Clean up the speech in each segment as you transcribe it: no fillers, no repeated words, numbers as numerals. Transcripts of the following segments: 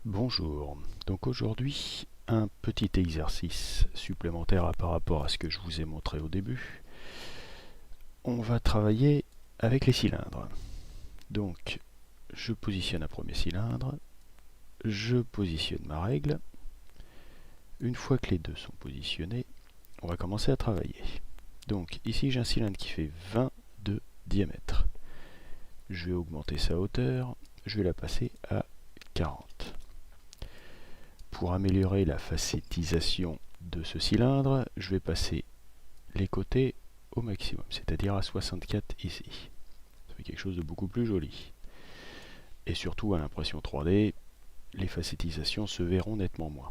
Bonjour, donc aujourd'hui un petit exercice supplémentaire par rapport à ce que je vous ai montré au début. On va travailler avec les cylindres. Donc je positionne un premier cylindre, je positionne ma règle. Une fois que les deux sont positionnés, on va commencer à travailler. Donc ici j'ai un cylindre qui fait 20 de diamètre. Je vais augmenter sa hauteur, je vais la passer à 40. Pour améliorer la facétisation de ce cylindre, je vais passer les côtés au maximum, c'est-à-dire à 64 ici. Ça fait quelque chose de beaucoup plus joli. Et surtout à l'impression 3D, les facétisations se verront nettement moins.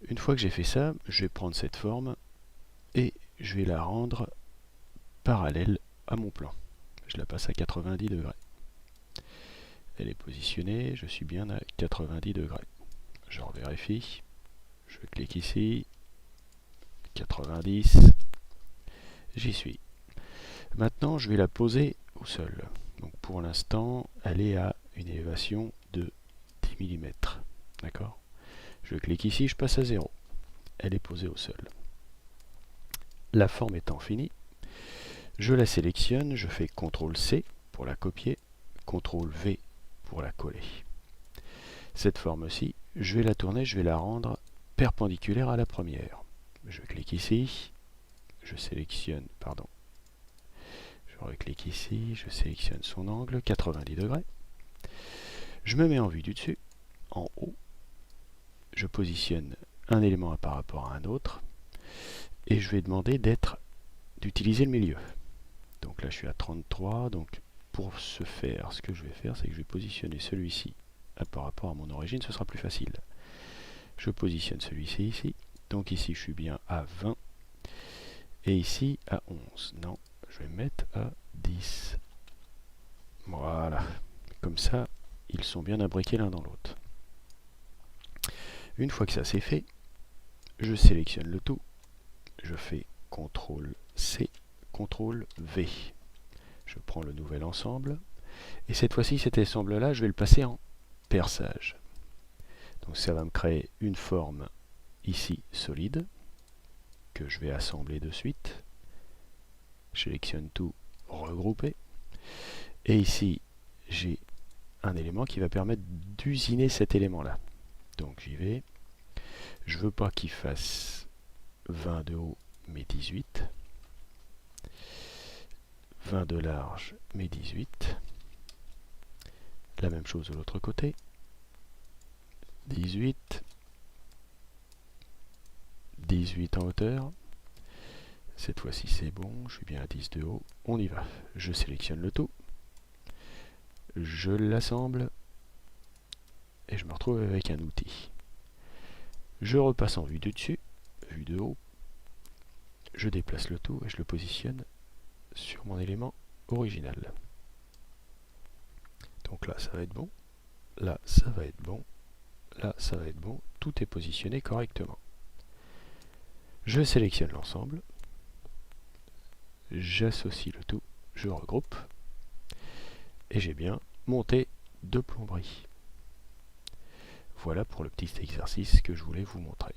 Une fois que j'ai fait ça, je vais prendre cette forme et je vais la rendre parallèle à mon plan. Je la passe à 90 degrés. Elle est positionnée, je suis bien à 90 degrés. Je revérifie, je clique ici, 90, j'y suis. Maintenant, je vais la poser au sol. Donc pour l'instant, elle est à une élévation de 10 mm. D'accord ? Je clique ici, je passe à 0. Elle est posée au sol. La forme étant finie, je la sélectionne, je fais CTRL-C pour la copier, CTRL-V pour la coller. Cette forme-ci, je vais la tourner, je vais la rendre perpendiculaire à la première. Je clique ici, je sélectionne, je reclique ici, je sélectionne son angle, 90 degrés. Je me mets en vue du dessus, en haut. Je positionne un élément par rapport à un autre. Et je vais demander d'utiliser le milieu. Donc là, je suis à 33. Donc pour ce faire, ce que je vais faire, c'est que je vais positionner celui-ci par rapport à mon origine. Ce sera plus facile. Je positionne celui-ci ici. Donc ici, je suis bien à 20. Et ici, à 11. Non, je vais mettre à 10. Voilà. Comme ça, ils sont bien imbriqués l'un dans l'autre. Une fois que ça c'est fait, je sélectionne le tout. Je fais CTRL-C, CTRL-V. Je prends le nouvel ensemble. Et cette fois-ci, cet ensemble-là, je vais le passer en perçage. Donc ça va me créer une forme ici solide que je vais assembler de suite. Je sélectionne tout, regrouper. Et ici, j'ai un élément qui va permettre d'usiner cet élément-là. Donc j'y vais. Je veux pas qu'il fasse 20 de haut, mais 18. 20 de large, mais 18. La même chose de l'autre côté. 18. 18 en hauteur. Cette fois-ci c'est bon, je suis bien à 10 de haut. On y va. Je sélectionne le tout. Je l'assemble. Et je me retrouve avec un outil. Je repasse en vue du dessus, vue de haut. Je déplace le tout et je le positionne sur mon élément original. Donc là, ça va être bon. Là, ça va être bon. Là, ça va être bon. Tout est positionné correctement. Je sélectionne l'ensemble. J'associe le tout. Je regroupe. Et j'ai bien monté deux plomberies. Voilà pour le petit exercice que je voulais vous montrer.